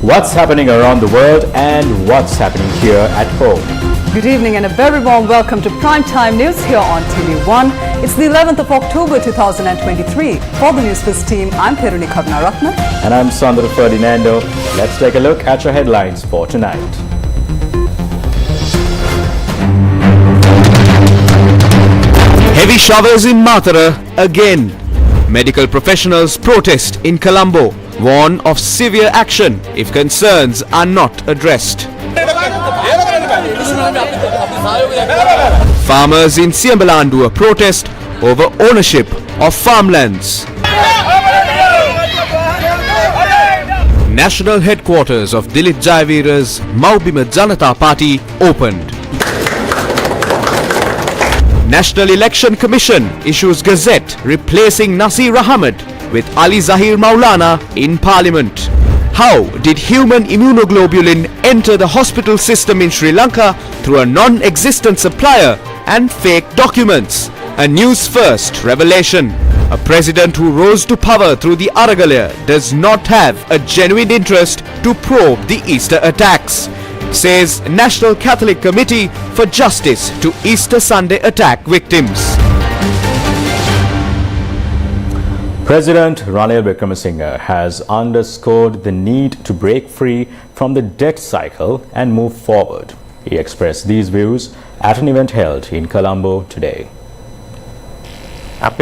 What's happening around the world and what's happening here at home. Good evening and a very warm welcome to Primetime News here on TV1. It's the 11th of October 2023. For the News First team, I'm Peruni Karnaratna. And I'm Sandra Ferdinando. Let's take a look at your headlines for tonight. Heavy showers in Mathura again. Medical professionals protest in Colombo. Warn of severe action if concerns are not addressed. Farmers in Siambalandua protest over ownership of farmlands. National headquarters of Dilit Jayavira's Maubima Janata Party opened. National Election Commission issues Gazette replacing Nasir Ahmed with Ali Zahir Maulana in Parliament. How did human immunoglobulin enter the hospital system in Sri Lanka through a non-existent supplier and fake documents? A News First revelation. A president who rose to power through the Aragalaya does not have a genuine interest to probe the Easter attacks, says National Catholic Committee for Justice to Easter Sunday attack victims. President Ranil Wickremesinghe has underscored the need to break free from the debt cycle and move forward. He expressed these views at an event held in Colombo today. While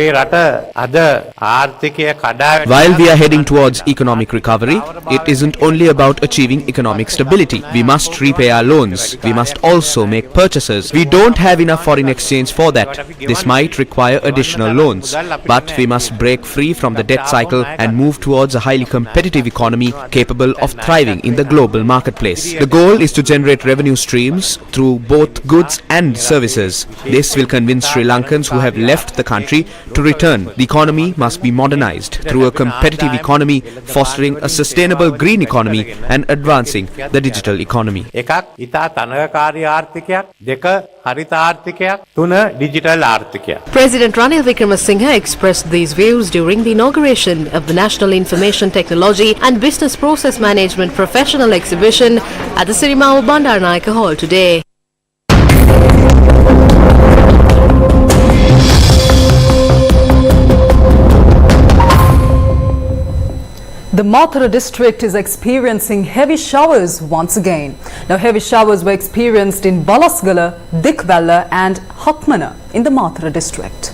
we are heading towards economic recovery, it isn't only about achieving economic stability. We must repay our loans. We must also make purchases. We don't have enough foreign exchange for that. This might require additional loans. But we must break free from the debt cycle and move towards a highly competitive economy capable of thriving in the global marketplace. The goal is to generate revenue streams through both goods and services. This will convince Sri Lankans who have left the country to return. The economy must be modernized through a competitive economy, fostering a sustainable green economy and advancing the digital economy. President Ranil Wickremesinghe expressed these views during the inauguration of the National Information Technology and Business Process Management Professional Exhibition at the Sirimau Bandaranaike Hall today. The Mathura district is experiencing heavy showers once again. Now, heavy showers were experienced in Balasgala, Dikvella and Hakmana in the Mathura district.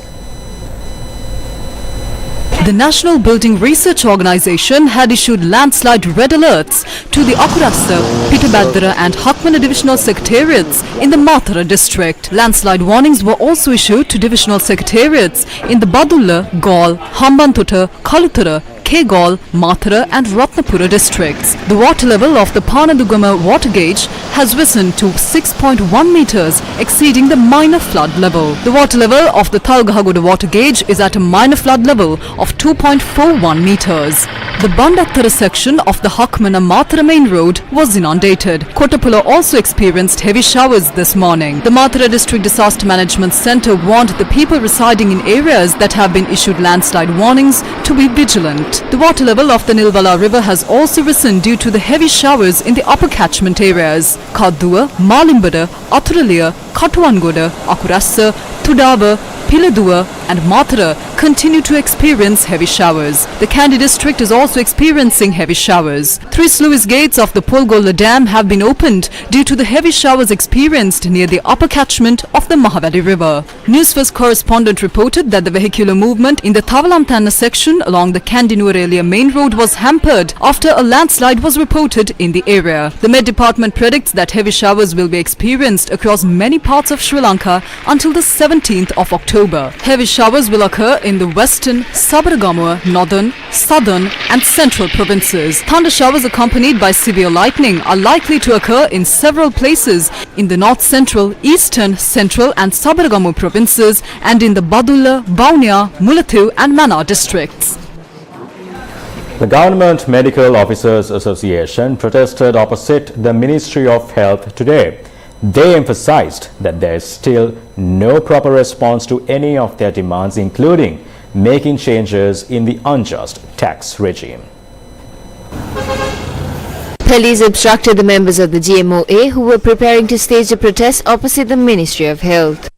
The National Building Research Organisation had issued landslide red alerts to the Akurassa, Pittabadara and Hakmana divisional secretariats in the Mathura district. Landslide warnings were also issued to divisional secretariats in the Badulla, Gaul, Hambantota, Kalutara, Kegaul, Mathura and Ratnapura districts. The water level of the Panadugama water gauge has risen to 6.1 meters, exceeding the minor flood level. The water level of the Thalgahagoda water gauge is at a minor flood level of 2.41 meters. The Bandattara section of the Hakmana Mathura main road was inundated. Kotapula also experienced heavy showers this morning. The Mathura District Disaster Management Centre warned the people residing in areas that have been issued landslide warnings to be vigilant. The water level of the Nilvala river has also risen due to the heavy showers in the upper catchment areas. Kaddua, Malimbada, Athuraliya, Katuangoda, Akurassa, Tudava, Piladua and Mathura continue to experience heavy showers. The Kandy district is also experiencing heavy showers. 3 sluice gates of the Polgola Dam have been opened due to the heavy showers experienced near the upper catchment of the Mahavali River. News First correspondent reported that the vehicular movement in the Thavalamthana section along the Kandy-Nuwara main road was hampered after a landslide was reported in the area. The Met Department predicts that heavy showers will be experienced across many parts of Sri Lanka until the 17th of October. Heavy showers will occur in the western, Sabaragamuwa, northern, southern and central provinces. Thunder showers accompanied by severe lightning are likely to occur in several places in the north central, eastern, central and Sabaragamuwa provinces and in the Badulla, Baunia, Mulathu and Mana districts. The Government Medical Officers Association protested opposite the Ministry of Health today. They emphasized that there is still no proper response to any of their demands, including making changes in the unjust tax regime. Police obstructed the members of the GMOA who were preparing to stage a protest opposite the Ministry of Health.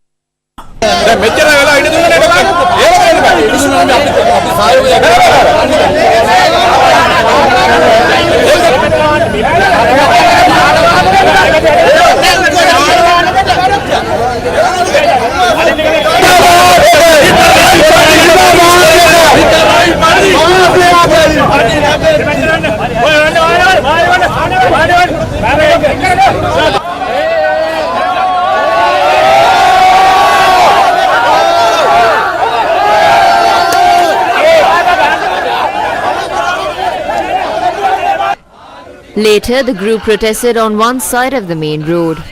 Later, the group protested on one side of the main road.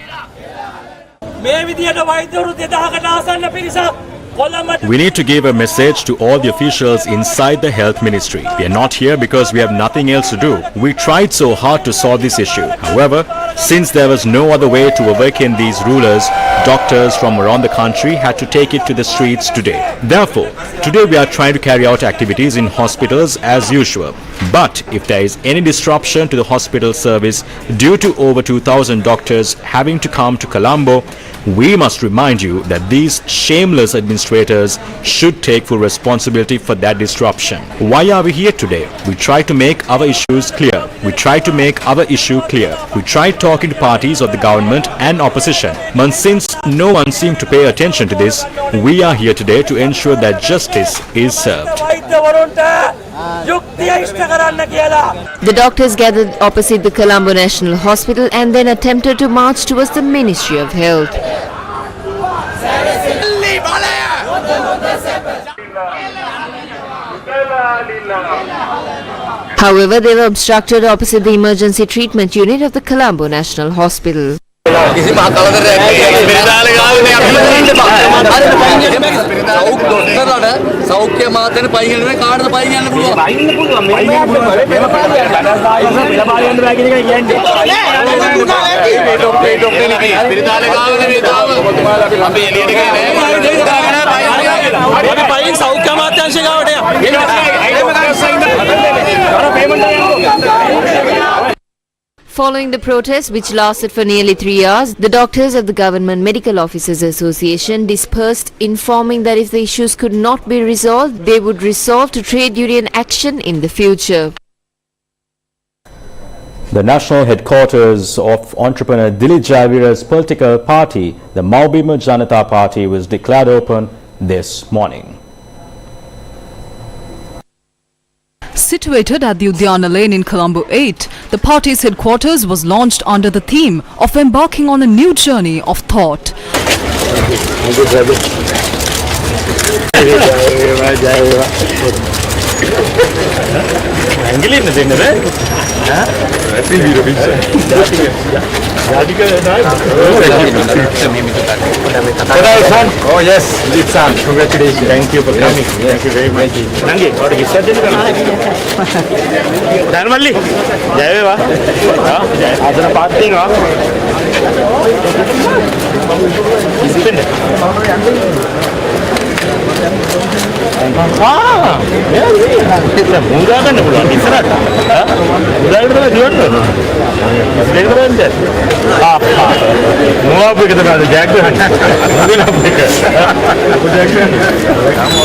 We need to give a message to all the officials inside the health ministry. We are not here because we have nothing else to do. We tried so hard to solve this issue. However, since there was no other way to awaken these rulers, doctors from around the country had to take it to the streets today. Therefore, today we are trying to carry out activities in hospitals as usual. But if there is any disruption to the hospital service due to over 2,000 doctors having to come to Colombo, we must remind you that these shameless administrators should take full responsibility for that disruption. Why are we here today? We try to make our issues clear. We try to make our issue clear. We tried talking to parties of the government and opposition. But since no one seemed to pay attention to this, we are here today to ensure that justice is served. The doctors gathered opposite the Colombo National Hospital and then attempted to march towards the Ministry of Health. However, they were obstructed opposite the emergency treatment unit of the Colombo National Hospital. Following the protest, which lasted for nearly 3 hours, the doctors of the Government Medical Officers Association dispersed, informing that if the issues could not be resolved, they would resolve to trade union action in the future. The national headquarters of entrepreneur Dilip Javira's political party, the Maithripala Janata Party, was declared open this morning. Situated at the Udyana Lane in Colombo 8, the party's headquarters was launched under the theme of embarking on a new journey of thought. Oh yes, Dilip, congratulations. Thank you for coming. Thank you very much.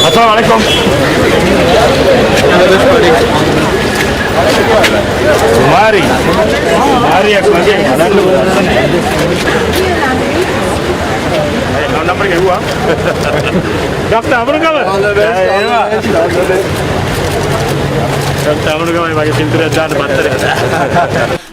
Assalamualaikum. Mari. Mari aku lagi. Number ke gua. Doctor, apa kabar? All the best.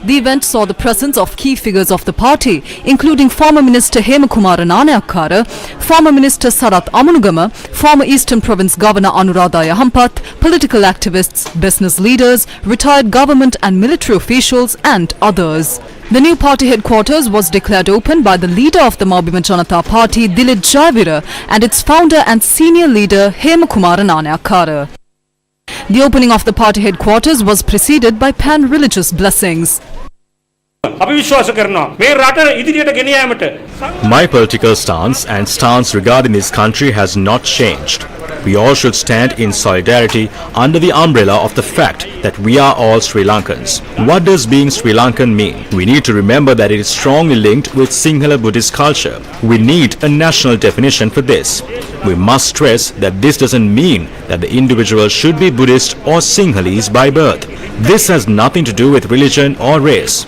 The event saw the presence of key figures of the party, including former Minister Hemakumara Nanayakkara, former Minister Sarath Amunugama, former Eastern Province Governor Anuradha Yahampath, political activists, business leaders, retired government and military officials and others. The new party headquarters was declared open by the leader of the Maithripala Janata Party, Dilip Javira, and its founder and senior leader, Hemakumara Nanayakkara. The opening of the party headquarters was preceded by pan-religious blessings. අපි විශ්වාස කරනවා මේ රට ඉදිරියට ගෙන යාමට My political stance and stance regarding this country has not changed. We all should stand in solidarity under the umbrella of the fact that we are all Sri Lankans. What does being Sri Lankan mean? We need to remember that it is strongly linked with Sinhala Buddhist culture. We need a national definition for this. We must stress that this doesn't mean that the individual should be Buddhist or Sinhalese by birth. This has nothing to do with religion or race.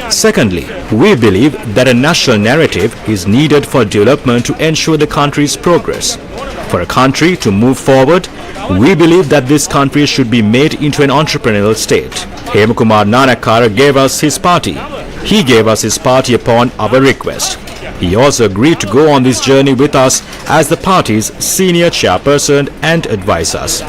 Secondly, we believe that a national narrative is needed for development to ensure the country's progress. For a country to move forward, we believe that this country should be made into an entrepreneurial state. Hemakumar Nanakara gave us his party. He gave us his party upon our request. He also agreed to go on this journey with us as the party's senior chairperson and advise us.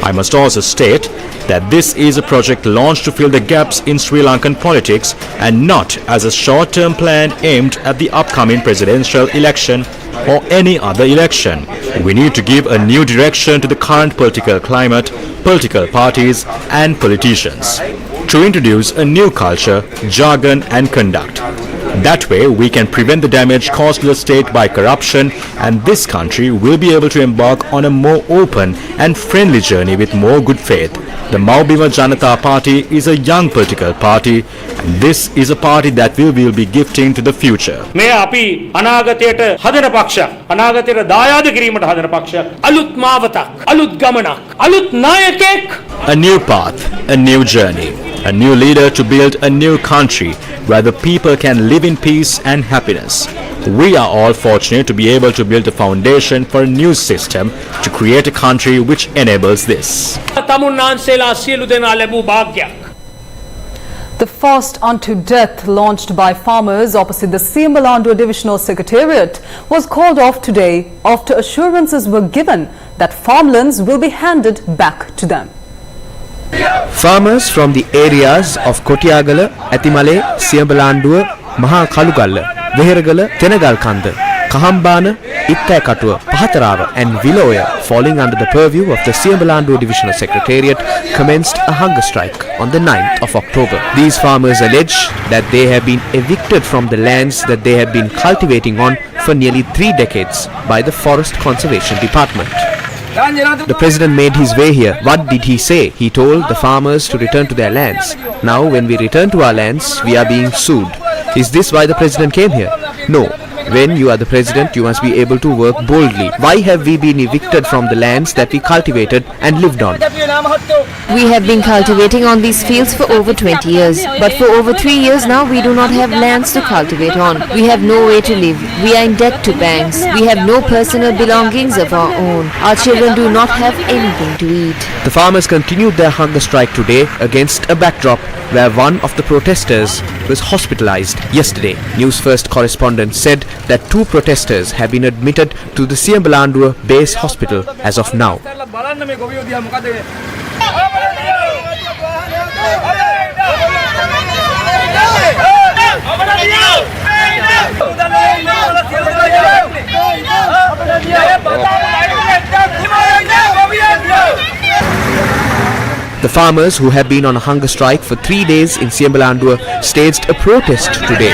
I must also state that this is a project launched to fill the gaps in Sri Lankan politics and not as a short-term plan aimed at the upcoming presidential election or any other election. We need to give a new direction to the current political climate, political parties and politicians, to introduce a new culture, jargon and conduct. That way we can prevent the damage caused to the state by corruption, and this country will be able to embark on a more open and friendly journey with more good faith. The Maubima Janata Party is a young political party, and this is a party that we will be gifting to the future. මේ අපි අනාගතයට හදන පක්ෂයක් අනාගතයට දායාද කිරීමට හදන පක්ෂයක් අලුත් මාවතක් අලුත් ගමනක් අලුත් නායකයෙක් A new path, a new journey, a new leader to build a new country where the people can live in peace and happiness. We are all fortunate to be able to build a foundation for a new system to create a country which enables this. තමුන්නාන්සේලා සියලු දෙනා ලැබූ භාග්‍යයක්. The fast unto death launched by farmers opposite the Siambalandua Divisional Secretariat was called off today after assurances were given that farmlands will be handed back to them. Farmers from the areas of Kotiyagala, Athimale, Siambalandua, Maha Kalugalla, Veheragala, Tenagalkanda, Kahambana, Ittaikatuwa, Pahatarawa and Viloya, falling under the purview of the Siambalandua Divisional Secretariat, commenced a hunger strike on the 9th of October. These farmers allege that they have been evicted from the lands that they have been cultivating on for nearly 3 decades by the Forest Conservation Department. The president made his way here. What did he say? He told the farmers to return to their lands. Now when we return to our lands, we are being sued. Is this why the president came here? No. When you are the president, you must be able to work boldly. Why have we been evicted from the lands that we cultivated and lived on? We have been cultivating on these fields for over 20 years. But for over 3 years now, we do not have lands to cultivate on. We have no way to live. We are in debt to banks. We have no personal belongings of our own. Our children do not have anything to eat. The farmers continued their hunger strike today against a backdrop where one of the protesters was hospitalized yesterday. News First correspondent said that 2 protesters have been admitted to the Siambalandua base hospital as of now. The farmers who have been on a hunger strike for 3 days in Siambalandua staged a protest today.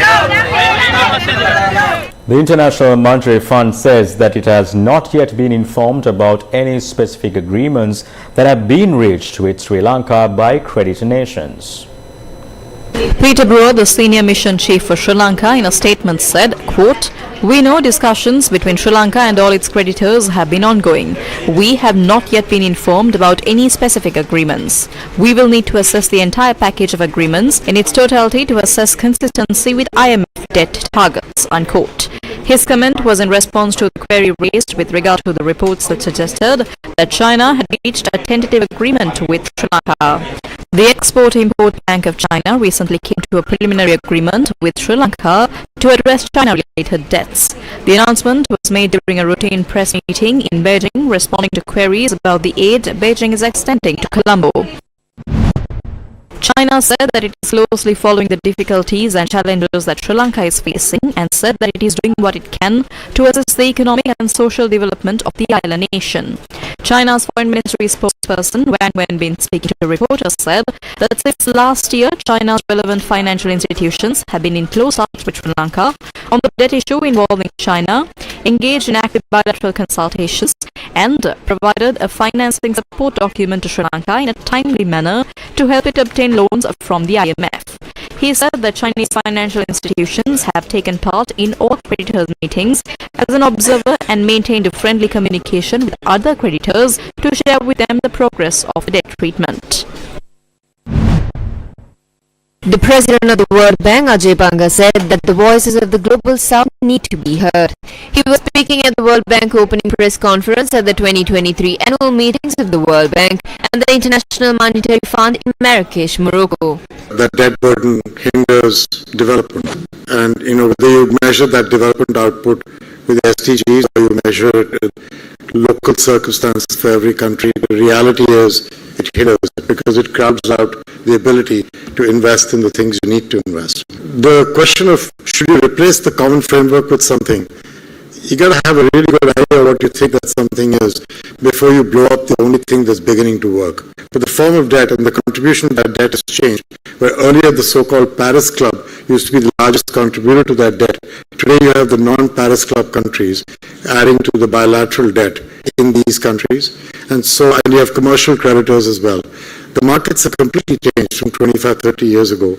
The International Monetary Fund says that it has not yet been informed about any specific agreements that have been reached with Sri Lanka by creditor nations. Peter Brewer, the senior mission chief for Sri Lanka, in a statement said, quote, "We know discussions between Sri Lanka and all its creditors have been ongoing. We have not yet been informed about any specific agreements. We will need to assess the entire package of agreements in its totality to assess consistency with IMF debt targets," unquote. His comment was in response to the query raised with regard to the reports that suggested that China had reached a tentative agreement with Sri Lanka. The Export-Import Bank of China recently came to a preliminary agreement with Sri Lanka to address China-related debts. The announcement was made during a routine press meeting in Beijing, responding to queries about the aid Beijing is extending to Colombo. China said that it is closely following the difficulties and challenges that Sri Lanka is facing and said that it is doing what it can to assist the economic and social development of the island nation. China's foreign ministry spokesperson Wang Wenbin, speaking to reporters, said that since last year, China's relevant financial institutions have been in close touch with Sri Lanka on the debt issue involving China, engaged in active bilateral consultations, and provided a financing support document to Sri Lanka in a timely manner to help it obtain loans from the IMF. He said that Chinese financial institutions have taken part in all creditors' meetings as an observer and maintained a friendly communication with other creditors to share with them the progress of the debt treatment. The president of the World Bank, Ajay Banga, said that the voices of the global south need to be heard. He was speaking at the World Bank opening press conference at the 2023 annual meetings of the World Bank and the International Monetary Fund in Marrakesh, Morocco. That debt burden hinders development, and whether you measure that development output with SDGs or you measure it with local circumstances for every country, the reality is it hinders it because it crowds out the ability to invest in the things you need to invest. The question of should you replace the common framework with something, you got to have a really good idea of what you think that something is before you blow up the only thing that's beginning to work. But the form of debt and the contribution to that debt has changed, where earlier the so-called Paris Club used to be the largest contributor to that debt. Today you have the non-Paris Club countries adding to the bilateral debt in these countries, and you have commercial creditors as well. The markets have completely changed from 25, 30 years ago.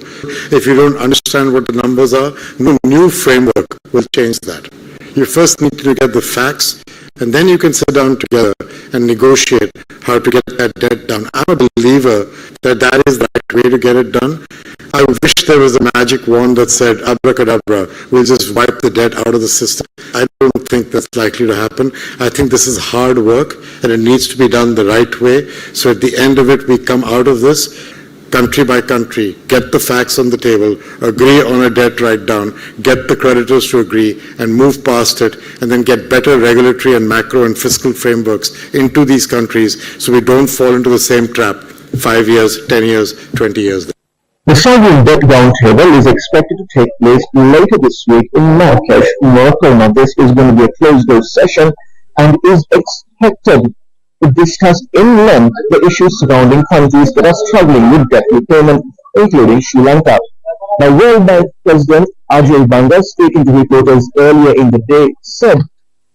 If you don't understand what the numbers are, no new framework will change that. You first need to get the facts, and then you can sit down together and negotiate how to get that debt down. I'm a believer that that is the right way to get it done. I wish there was a magic wand that said, abracadabra, we'll just wipe the debt out of the system. I don't think that's likely to happen. I think this is hard work, and it needs to be done the right way. So at the end of it, we come out of this country by country, get the facts on the table, agree on a debt write-down, get the creditors to agree, and move past it, and then get better regulatory and macro and fiscal frameworks into these countries so we don't fall into the same trap 5 years, 10 years, 20 years. The sovereign debt roundtable is expected to take place later this week in Marrakesh, Morocco. Now, this is going to be a closed-door session and is expected to discuss in length the issues surrounding countries that are struggling with debt repayment, including Sri Lanka. Now, World Bank President Ajay Banga, speaking to reporters earlier in the day, said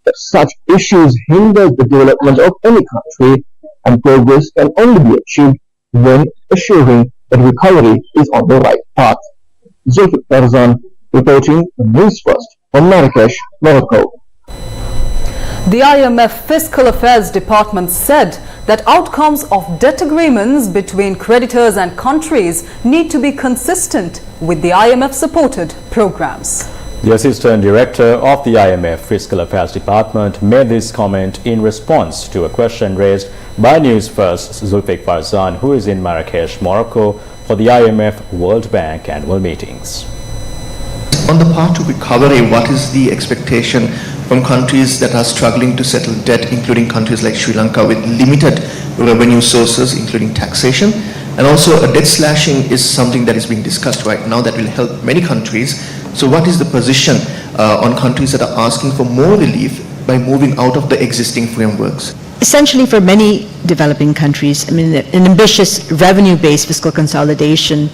that such issues hinder the development of any country, and progress can only be achieved when assuring that recovery is on the right path. Zulfikar Farzan reporting the News First from Marrakesh, Morocco. The IMF Fiscal Affairs Department said that outcomes of debt agreements between creditors and countries need to be consistent with the IMF-supported programs. The Assistant Director of the IMF Fiscal Affairs Department made this comment in response to a question raised by News First's Zulfikar Farzan, who is in Marrakesh, Morocco, for the IMF World Bank annual meetings. On the path to recovery, what is the expectation from countries that are struggling to settle debt, including countries like Sri Lanka with limited revenue sources, including taxation? And also a debt slashing is something that is being discussed right now that will help many countries. So what is the position on countries that are asking for more relief by moving out of the existing frameworks? Essentially, for many developing countries, an ambitious revenue-based fiscal consolidation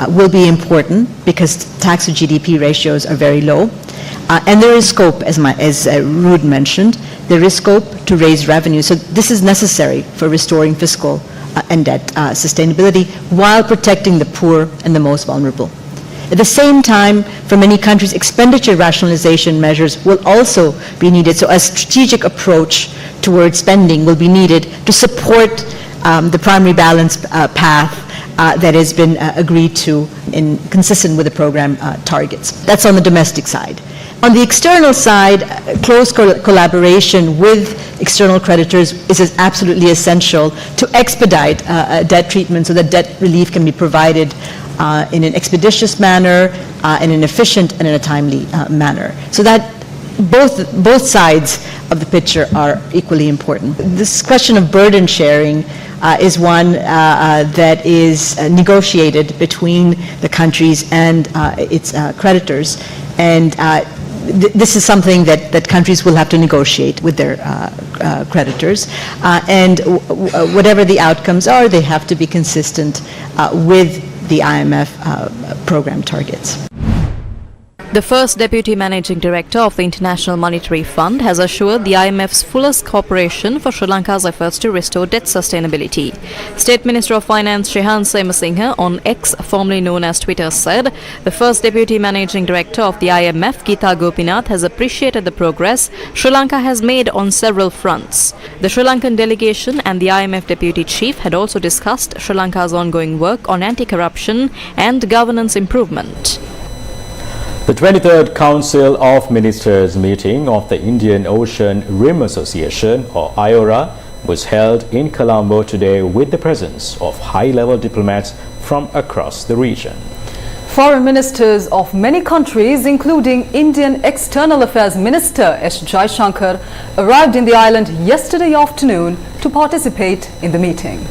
will be important because tax to GDP ratios are very low. And there is scope, as Ruud mentioned, there is scope to raise revenue. So this is necessary for restoring fiscal and debt sustainability while protecting the poor and the most vulnerable. At the same time, for many countries, expenditure rationalization measures will also be needed. So a strategic approach towards spending will be needed to support the primary balance path that has been agreed to and consistent with the program targets. That's on the domestic side. On the external side, close collaboration with external creditors is absolutely essential to expedite debt treatment so that debt relief can be provided in an expeditious manner, in an efficient and in a timely manner. So that both sides of the picture are equally important. This question of burden sharing is one that is negotiated between the countries and its creditors. And this is something that countries will have to negotiate with their creditors, and whatever the outcomes are, they have to be consistent with the IMF program targets. The first Deputy Managing Director of the International Monetary Fund has assured the IMF's fullest cooperation for Sri Lanka's efforts to restore debt sustainability. State Minister of Finance Shehan Semasinghe on X, formerly known as Twitter, said the first Deputy Managing Director of the IMF, Geeta Gopinath, has appreciated the progress Sri Lanka has made on several fronts. The Sri Lankan delegation and the IMF Deputy Chief had also discussed Sri Lanka's ongoing work on anti-corruption and governance improvement. The 23rd Council of Ministers meeting of the Indian Ocean Rim Association, or IORA, was held in Colombo today with the presence of high-level diplomats from across the region. Foreign ministers of many countries, including Indian External Affairs Minister S. Jaishankar, arrived in the island yesterday afternoon to participate in the meeting.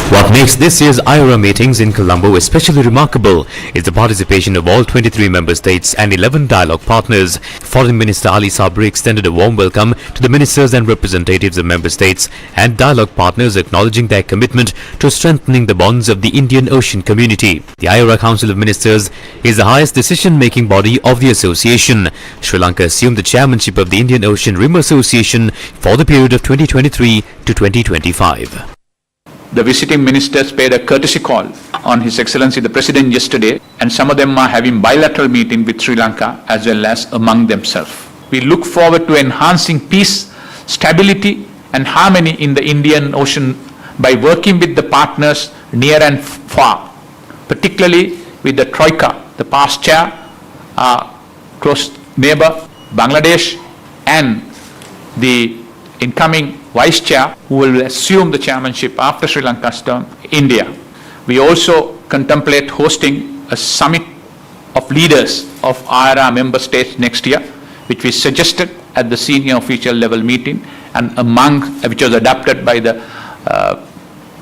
What makes this year's IORA meetings in Colombo especially remarkable is the participation of all 23 member states and 11 dialogue partners. Foreign Minister Ali Sabri extended a warm welcome to the ministers and representatives of member states and dialogue partners, acknowledging their commitment to strengthening the bonds of the Indian Ocean community. The IORA Council of Ministers is the highest decision-making body of the association. Sri Lanka assumed the chairmanship of the Indian Ocean Rim Association for the period of 2023 to 2025. The visiting ministers paid a courtesy call on His Excellency the President yesterday, and some of them are having bilateral meeting with Sri Lanka as well as among themselves. We look forward to enhancing peace, stability and harmony in the Indian Ocean by working with the partners near and far, particularly with the Troika, the past chair, our close neighbor Bangladesh, and the incoming Vice Chair who will assume the chairmanship after Sri Lanka's term, India. We also contemplate hosting a summit of leaders of IORA member states next year, which we suggested at the senior official level meeting and which was adopted by the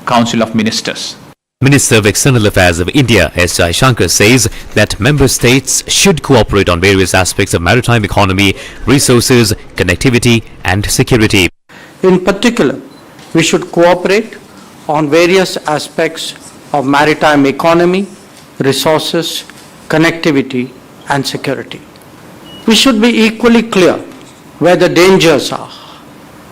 Council of Ministers. Minister of External Affairs of India, S. Jaishankar, says that member states should cooperate on various aspects of maritime economy, resources, connectivity and security. In particular, we should cooperate on various aspects of maritime economy, resources, connectivity and security. We should be equally clear where the dangers are,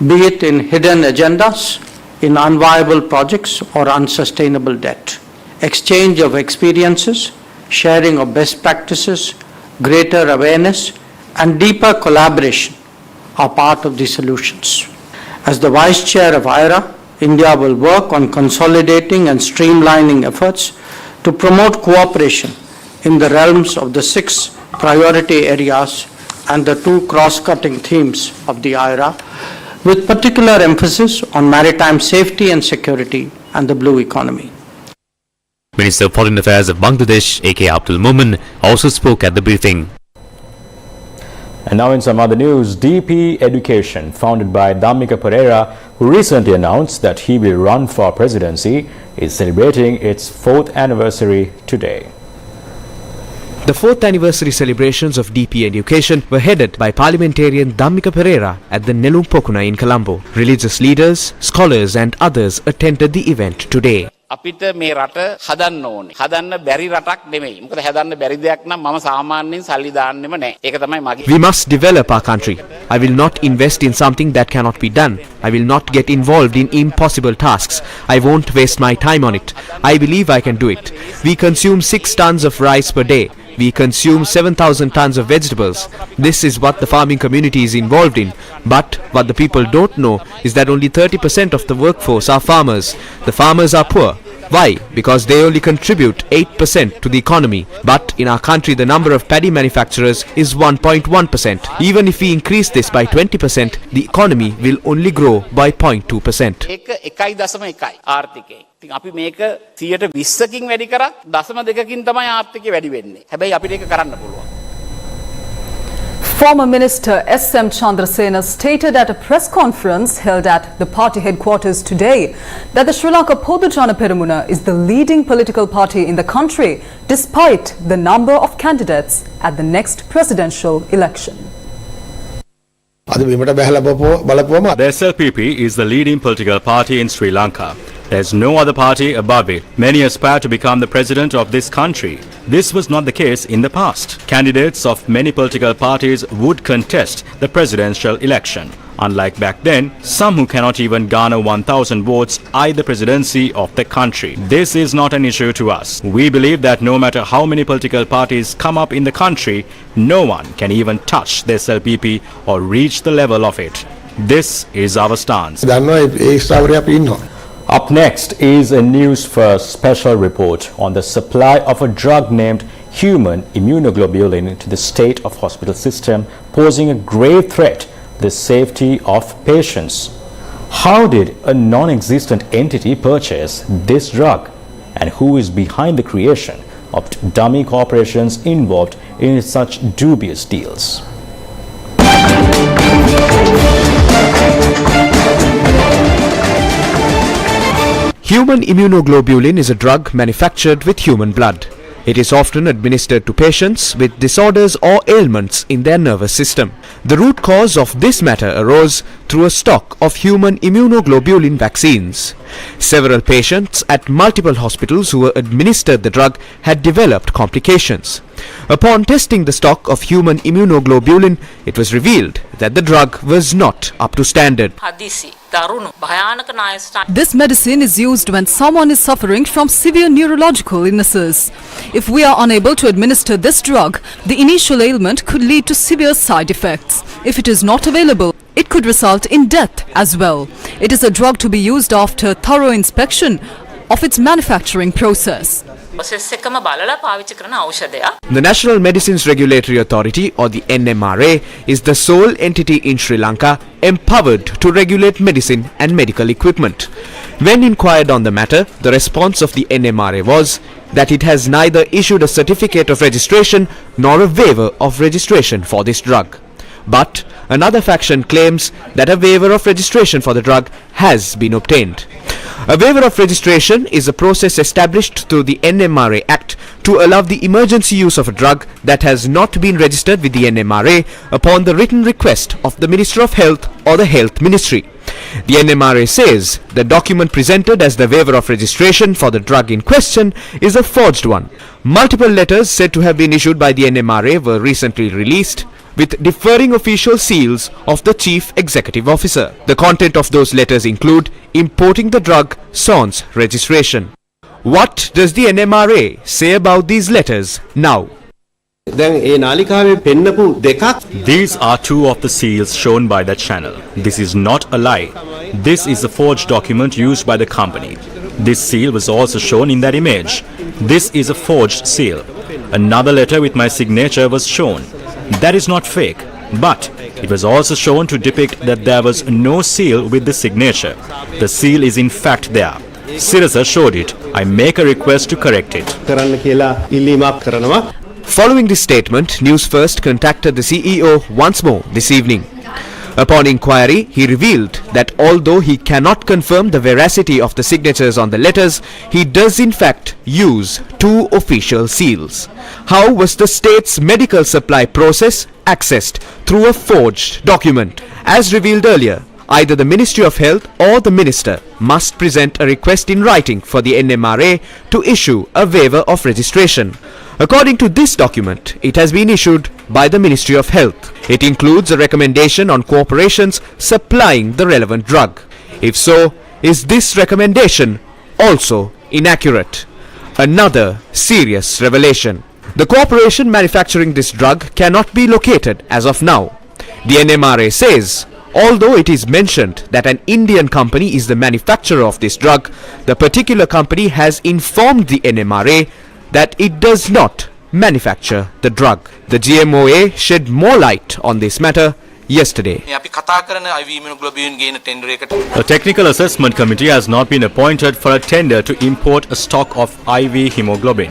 be it in hidden agendas, in unviable projects or unsustainable debt. Exchange of experiences, sharing of best practices, greater awareness and deeper collaboration are part of the solutions. As the Vice Chair of IORA, India will work on consolidating and streamlining efforts to promote cooperation in the realms of the 6 priority areas and the 2 cross-cutting themes of the IORA, with particular emphasis on maritime safety and security and the blue economy. Minister of Foreign Affairs of Bangladesh, A.K. Abdul Momen, also spoke at the briefing. And now in some other news, DP Education, founded by Dhammika Pereira, who recently announced that he will run for presidency, is celebrating its 4th anniversary today. The 4th anniversary celebrations of DP Education were headed by parliamentarian Dhammika Pereira at the Nelum Pokuna in Colombo. Religious leaders, scholars and others attended the event today. අපිට මේ රට හදන්න ඕනේ. හදන්න බැරි රටක් නෙමෙයි. මොකද හදන්න බැරි දෙයක් නම් මම සාමාන්‍යයෙන් සල්ලි දාන්නෙම නැහැ. ඒක තමයි මගේ. We must develop our country. I will not invest in something that cannot be done. I will not get involved in impossible tasks. I won't waste my time on it. I believe I can do it. We consume 6 tons of rice per day. We consume 7,000 tons of vegetables. This is what the farming community is involved in. But what the people don't know is that only 30% of the workforce are farmers. The farmers are poor. Why? Because they only contribute 8% to the economy. But in our country, the number of paddy manufacturers is 1.1%. Even if we increase this by 20%, the economy will only grow by 0.2%. ඉතින් අපි මේක 120කින් වැඩි කරත් 0.2කින් තමයි ආර්ථිකය වැඩි වෙන්නේ. හැබැයි අපිට ඒක කරන්න පුළුවන්. Former Minister S.M. Chandrasena stated at a press conference held at the party headquarters today that the Sri Lanka Podujana Peramuna is the leading political party in the country despite the number of candidates at the next presidential election. The SLPP is the leading political party in Sri Lanka. There is no other party above it. Many aspire to become the president of this country. This was not the case in the past. Candidates of many political parties would contest the presidential election. Unlike back then, some who cannot even garner 1,000 votes eye the presidency of the country. This is not an issue to us. We believe that no matter how many political parties come up in the country, no one can even touch the SLPP or reach the level of it. This is our stance. Up next is a News First special report on the supply of a drug named human immunoglobulin to the state of hospital system, posing a grave threat to the safety of patients. How did a non-existent entity purchase this drug? And who is behind the creation of dummy corporations involved in such dubious deals? Human immunoglobulin is a drug manufactured with human blood. It is often administered to patients with disorders or ailments in their nervous system. The root cause of this matter arose through a stock of human immunoglobulin vaccines. Several patients at multiple hospitals who were administered the drug had developed complications. Upon testing the stock of human immunoglobulin, it was revealed that the drug was not up to standard. This medicine is used when someone is suffering from severe neurological illnesses. If we are unable to administer this drug, the initial ailment could lead to severe side effects. If it is not available, it could result in death as well. It is a drug to be used after thorough inspection of its manufacturing process. The National Medicines Regulatory Authority, or the NMRA, is the sole entity in Sri Lanka empowered to regulate medicine and medical equipment. When inquired on the matter, the response of the NMRA was that it has neither issued a certificate of registration nor a waiver of registration for this drug. But another faction claims that a waiver of registration for the drug has been obtained. A waiver of registration is a process established through the NMRA Act to allow the emergency use of a drug that has not been registered with the NMRA upon the written request of the Minister of Health or the Health Ministry. The NMRA says the document presented as the waiver of registration for the drug in question is a forged one. Multiple letters said to have been issued by the NMRA were recently released, with differing official seals of the Chief Executive Officer. The content of those letters include importing the drug sans registration. What does the NMRA say about these letters now? These are two of the seals shown by that channel. This is not a lie. This is a forged document used by the company. This seal was also shown in that image. This is a forged seal. Another letter with my signature was shown. That is not fake, but it was also shown to depict that there was no seal with the signature. The seal is in fact there. Sirasa showed it. I make a request to correct it. Following this statement, News First contacted the CEO once more this evening. Upon inquiry, he revealed that although he cannot confirm the veracity of the signatures on the letters, he does in fact use two official seals. How was the state's medical supply process accessed through a forged document? As revealed earlier, either the Ministry of Health or the Minister must present a request in writing for the NMRA to issue a waiver of registration. According to this document, it has been issued by the Ministry of Health. It includes a recommendation on corporations supplying the relevant drug. If so, is this recommendation also inaccurate? Another serious revelation. The corporation manufacturing this drug cannot be located as of now. The NMRA says, although it is mentioned that an Indian company is the manufacturer of this drug, the particular company has informed the NMRA that it does not manufacture the drug. The GMOA shed more light on this matter yesterday. A technical assessment committee has not been appointed for a tender to import a stock of IV hemoglobin.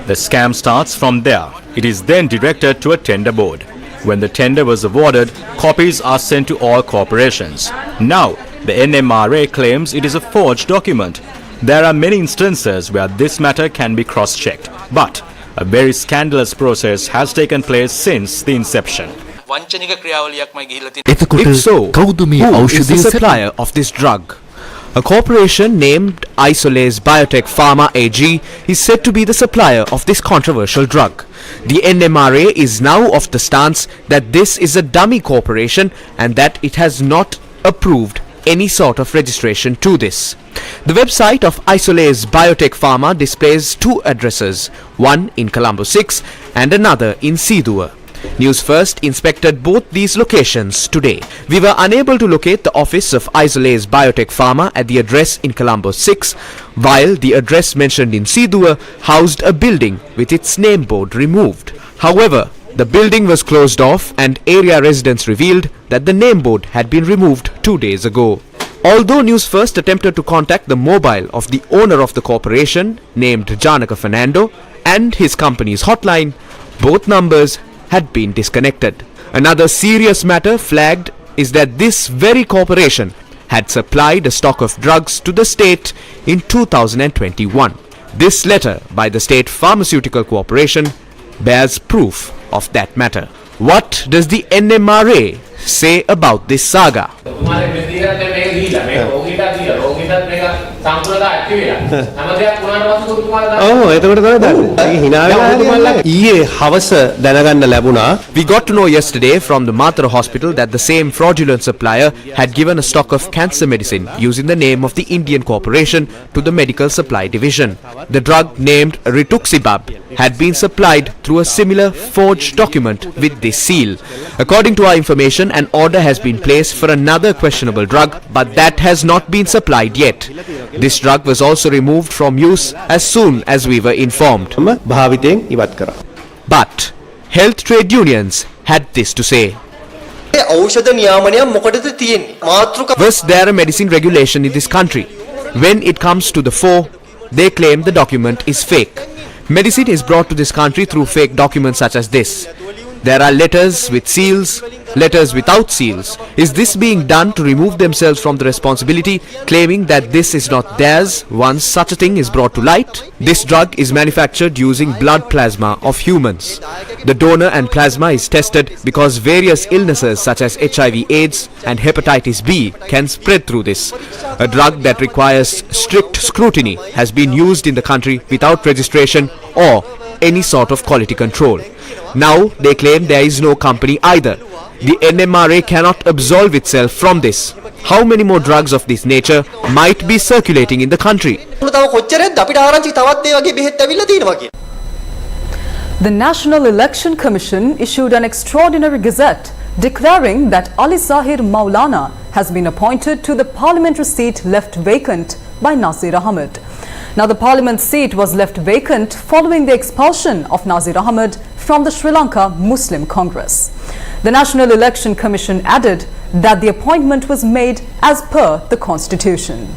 The scam starts from there. It is then directed to a tender board. When the tender was awarded, copies are sent to all corporations. Now, the NMRA claims it is a forged document. There are many instances where this matter can be cross-checked, but a very scandalous process has taken place since the inception. If so, who is the supplier of this drug? A corporation named Isolase Biotech Pharma AG is said to be the supplier of this controversial drug. The NMRA is now of the stance that this is a dummy corporation and that it has not approved any sort of registration to this. The website of Isolase Biotech Pharma displays two addresses, one in Colombo 6 and another in Sidua. News First inspected both these locations today. We were unable to locate the office of Isolase Biotech Pharma at the address in Colombo 6, while the address mentioned in Sidua housed a building with its name board removed. However, the building was closed off and area residents revealed that the name board had been removed 2 days ago. Although News First attempted to contact the mobile of the owner of the corporation, named Janaka Fernando, and his company's hotline, both numbers had been disconnected. Another serious matter flagged is that this very corporation had supplied a stock of drugs to the state in 2021. This letter by the State Pharmaceutical Corporation bears proof of that matter. What does the NMRA say about this saga? We got to know yesterday from the Mathura hospital that the same fraudulent supplier had given a stock of cancer medicine using the name of the Indian corporation to the medical supply division. The drug named Rituximab had been supplied through a similar forged document with this seal. According to our information, an order has been placed for another questionable drug, but that has not been supplied yet. This drug was also removed from use as soon as we were informed. But health trade unions had this to say. Was there a medicine regulation in this country? When it comes to the fore, they claim the document is fake. Medicine is brought to this country through fake documents such as this. There are letters with seals, letters without seals. Is this being done to remove themselves from the responsibility, claiming that this is not theirs once such a thing is brought to light? This drug is manufactured using blood plasma of humans. The donor and plasma is tested because various illnesses such as HIV/AIDS and hepatitis B can spread through this. A drug that requires strict scrutiny has been used in the country without registration or any sort of quality control. Now they claim there is no company either. The NMRA cannot absolve itself from this. How many more drugs of this nature might be circulating in the country? The National Election Commission issued an extraordinary gazette declaring that Ali Zahir Maulana has been appointed to the parliamentary seat left vacant by Nazir Ahmed. Now, the parliament seat was left vacant following the expulsion of Nazir Ahmed from the Sri Lanka Muslim Congress. The National Election Commission added that the appointment was made as per the constitution.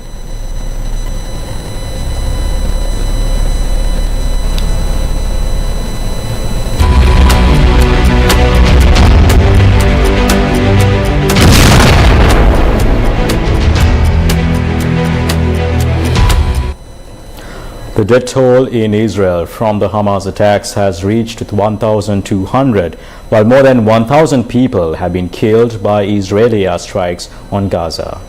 The death toll in Israel from the Hamas attacks has reached 1,200, while more than 1,000 people have been killed by Israeli airstrikes on Gaza.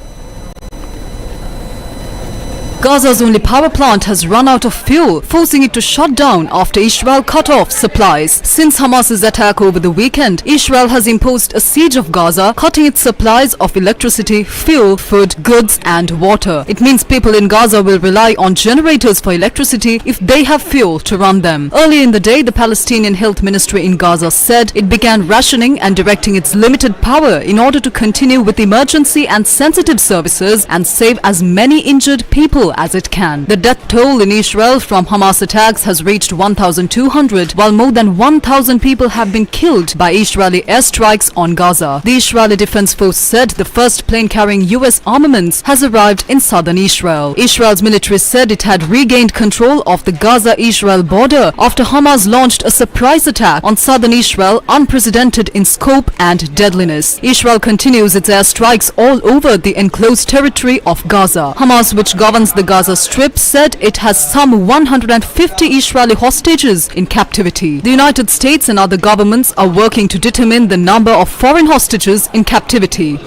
Gaza's only power plant has run out of fuel, forcing it to shut down after Israel cut off supplies. Since Hamas's attack over the weekend, Israel has imposed a siege of Gaza, cutting its supplies of electricity, fuel, food, goods and water. It means people in Gaza will rely on generators for electricity if they have fuel to run them. Earlier in the day, the Palestinian Health Ministry in Gaza said it began rationing and directing its limited power in order to continue with emergency and sensitive services and save as many injured people as it can. The death toll in Israel from Hamas attacks has reached 1,200, while more than 1,000 people have been killed by Israeli airstrikes on Gaza. The Israeli Defense Force said the first plane carrying US armaments has arrived in southern Israel. Israel's military said it had regained control of the Gaza-Israel border after Hamas launched a surprise attack on southern Israel, unprecedented in scope and deadliness. Israel continues its airstrikes all over the enclosed territory of Gaza. Hamas, which governs the Gaza Strip, said it has some 150 Israeli hostages in captivity. The United States and other governments are working to determine the number of foreign hostages in captivity.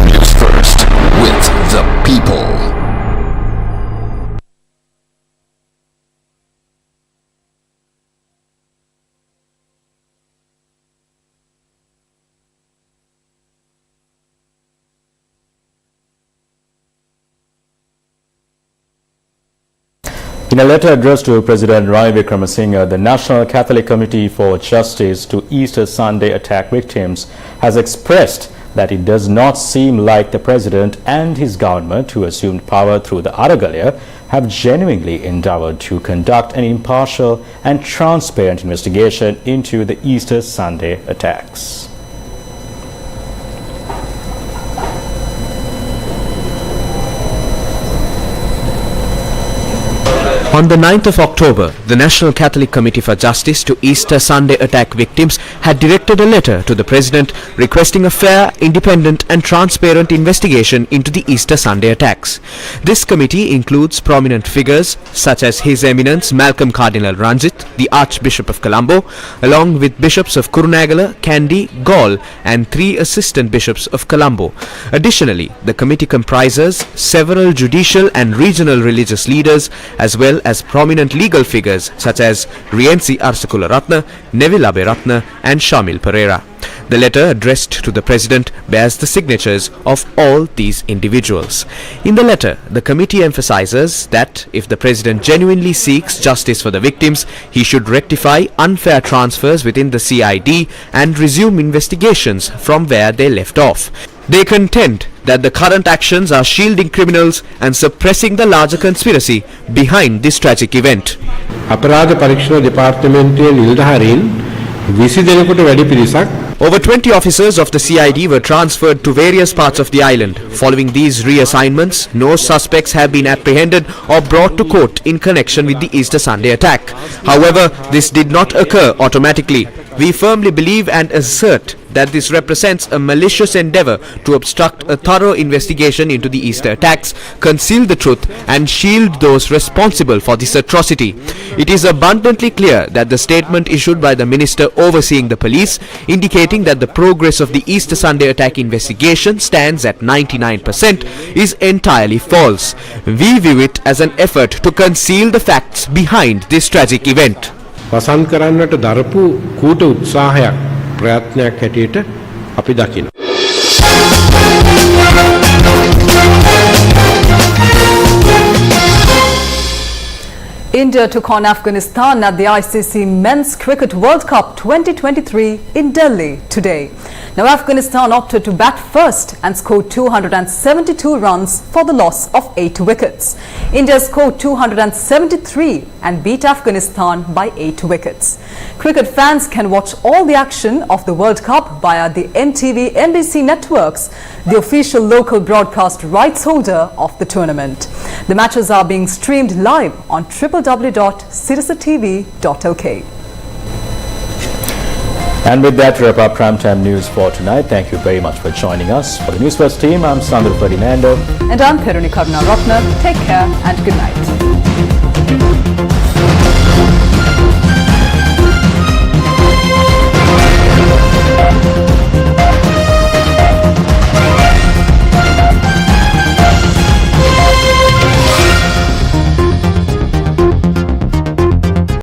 News first with the people. In a letter addressed to President Ranil Wickremesinghe, the National Catholic Committee for Justice to Easter Sunday attack victims has expressed that it does not seem like the president and his government, who assumed power through the Aragalia, have genuinely endeavored to conduct an impartial and transparent investigation into the Easter Sunday attacks. On the 9th of October, the National Catholic Committee for Justice to Easter Sunday attack victims had directed a letter to the President requesting a fair, independent and transparent investigation into the Easter Sunday attacks. This committee includes prominent figures such as His Eminence Malcolm Cardinal Ranjit, the Archbishop of Colombo, along with Bishops of Kurunegala, Kandy, Galle and 3 assistant bishops of Colombo. Additionally, the committee comprises several judicial and regional religious leaders as well as prominent legal figures such as Rienzi Arsakula Ratna, Neville Aberatna and Shamil Pereira. The letter addressed to the President bears the signatures of all these individuals. In the letter, the committee emphasizes that if the President genuinely seeks justice for the victims, he should rectify unfair transfers within the CID and resume investigations from where they left off. They contend that the current actions are shielding criminals and suppressing the larger conspiracy behind this tragic event. අපරාධ පරීක්ෂණ දෙපාර්තමේන්තුවේ නිලධාරීන් 20 දෙනෙකුට වැඩි පිරිසක් Over 20 officers of the CID were transferred to various parts of the island. Following these reassignments, no suspects have been apprehended or brought to court in connection with the Easter Sunday attack. However, this did not occur automatically. We firmly believe and assert that this represents a malicious endeavor to obstruct a thorough investigation into the Easter attacks, conceal the truth and shield those responsible for this atrocity. It is abundantly clear that the statement issued by the minister overseeing the police, indicating that the progress of the Easter Sunday attack investigation stands at 99%, is entirely false. We view it as an effort to conceal the facts behind this tragic event. වසන් කරන්නට දරපු කූට උත්සාහයක් ප්‍රයත්නයක් හැටියට අපි දකිනවා. India took on Afghanistan at the ICC Men's Cricket World Cup 2023 in Delhi today. Now, Afghanistan opted to bat first and scored 272 runs for the loss of 8 wickets. India scored 273 and beat Afghanistan by 8 wickets. Cricket fans can watch all the action of the World Cup via the NTV NBC networks, the official local broadcast rights holder of the tournament. The matches are being streamed live on www.citizenTV.lk. And with that, we wrap up Primetime News for tonight. Thank you very much for joining us. For the News First team, I'm Sandra Ferdinando. And I'm Peruni Karuna Rotner. Take care and good night.